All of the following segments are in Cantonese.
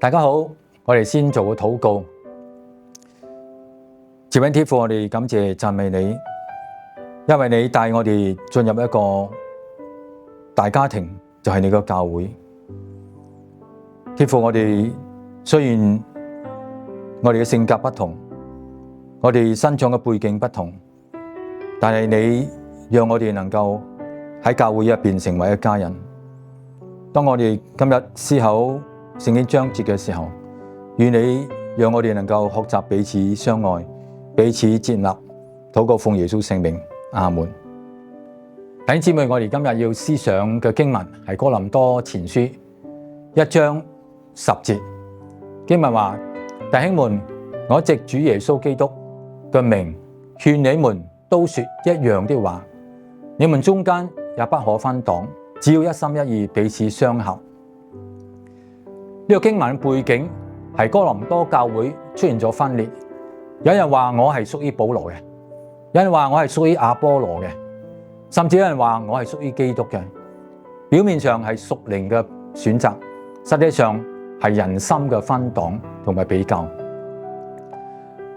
大家好，我哋先做個禱告。賜恩天父，我哋感謝讚美你，因為你帶我哋進入一個大家庭，就係你個教會。天父，我哋雖然我哋嘅性格不同，我哋生長嘅背景不同，但係你讓我哋能夠喺教會入邊成為一家人。當我哋今日思考聖經章節嘅時候，願你讓我哋能夠學習彼此相愛，彼此接納，禱告奉耶穌聖名，阿門。弟兄姊妹，我哋今日要思想嘅經文係哥林多前書1章10節，經文話：弟兄們，我藉主耶穌基督嘅名勸你們都說一樣的話，你們中間也不可分黨，只要一心一意，彼此相合。呢個經文背景係哥林多教會出現咗分裂，有人話我係屬於保羅嘅，有人話我係屬於亞波羅嘅，甚至有人話我係屬於基督嘅。表面上係屬靈嘅選擇，實際上係人心嘅分黨同埋比較。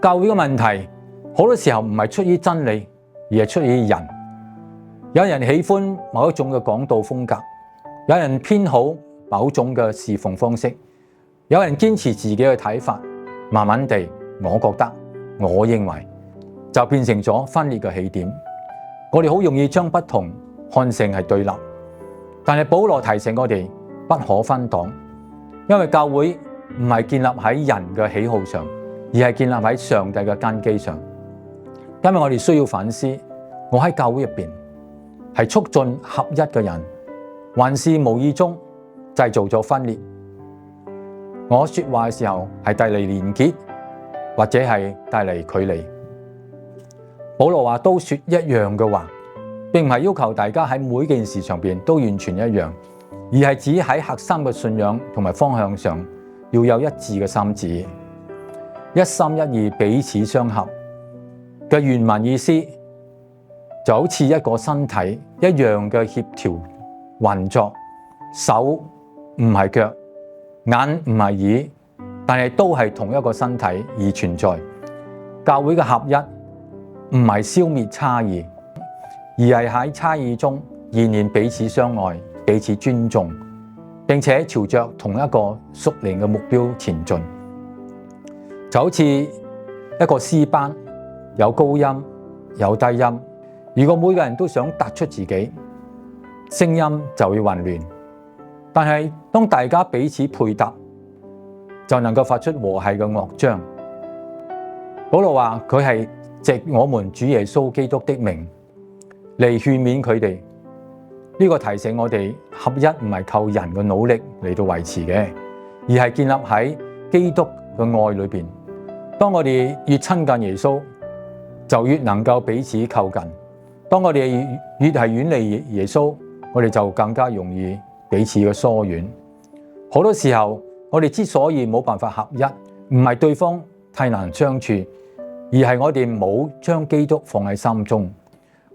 教會嘅問題好多時候唔係出於真理，而係出於人。有人喜歡某一種嘅講道風格，有人偏好某種嘅侍奉方式，有人堅持自己嘅睇法，慢慢地，我覺得、我認為，就變成咗分裂嘅起點。我哋好容易將不同看成係對立，但係保羅提醒我哋不可分黨，因為教會唔係建立喺人嘅喜好上，而係建立喺上帝嘅根基上。今日我哋需要反思，我喺教會入邊係促進合一嘅人，還是無意中製造咗分裂？我說話嘅時候係帶嚟連結，或者係帶嚟距離？保羅話都說一樣嘅話，並唔係要求大家喺每件事上邊都完全一樣，而係指喺核心嘅信仰同埋方向上要有一致嘅心志，一心一意，彼此相合嘅原文意思就好似一個身體一樣嘅協調運作，手唔係腳，眼唔係耳，但係都係同一個身體而存在。教會嘅合一唔係消滅差異，而係喺差異中仍然彼此相愛、彼此尊重，並且朝着同一個屬靈嘅目標前進。就好似一個詩班，有高音有低音，如果每個人都想突出自己，聲音就會混亂。但係當大家彼此配搭，就能夠發出和諧嘅樂章。保羅話佢係藉我們主耶穌基督的名嚟勸勉佢哋。呢個提醒我哋，合一唔係靠人嘅努力嚟到維持嘅，而係建立喺基督嘅愛裏邊。當我哋越親近耶穌，就越能夠彼此靠近。當我哋越係遠離耶穌，我哋就更加容易彼此嘅疏遠。好多時候，我哋之所以冇辦法合一，唔係對方太難相處，而係我哋冇將基督放喺心中。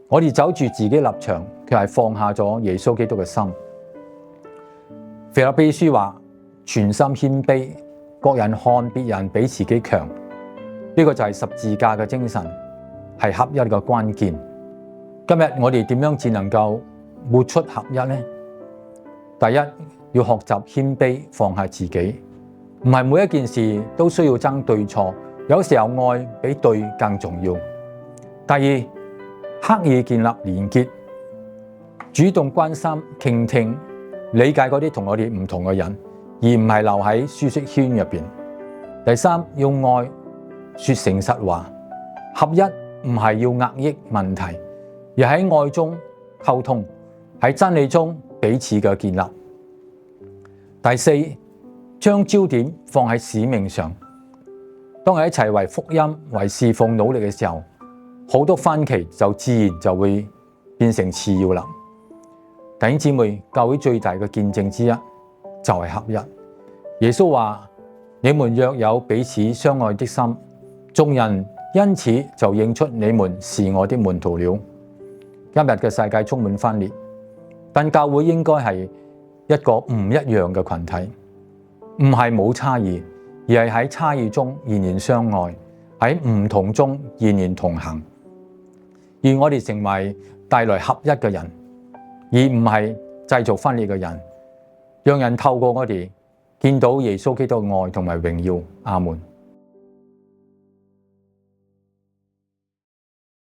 我哋走住自己立場，卻係放下咗耶穌基督嘅心。腓立比書話：全心謙卑，各人看別人比自己強。呢個就係十字架嘅精神，係合一嘅關鍵。今日我哋點樣至能夠活出合一呢？第一，要學習謙卑，放下自己。唔係每一件事都需要爭對錯，有時候愛比對更重要。第二，刻意建立連結，主動關心、傾聽、理解嗰啲同我哋唔同嘅人，而唔係留喺舒適圈入邊。第三，用愛說誠實話。合一唔係要壓抑問題，而喺愛中溝通，喺真理中彼此嘅建立。第四，將焦點放喺使命上。當我哋一齊為福音、為侍奉努力嘅時候，好多分歧就自然就會變成次要啦。弟兄姊妹，教會最大嘅見證之一就係合一。耶穌話：你們若有彼此相愛的心，眾人因此就認出你們是我的門徒了。今日嘅世界充滿分裂，但教會應該係一個唔一樣嘅群體。唔係冇差異，而係喺差異中仍然相愛，喺唔同中仍然同行。而我哋成為帶來合一嘅人，而唔係製造分裂嘅人，讓人透過我哋見到耶穌基督嘅愛同埋榮耀。阿門。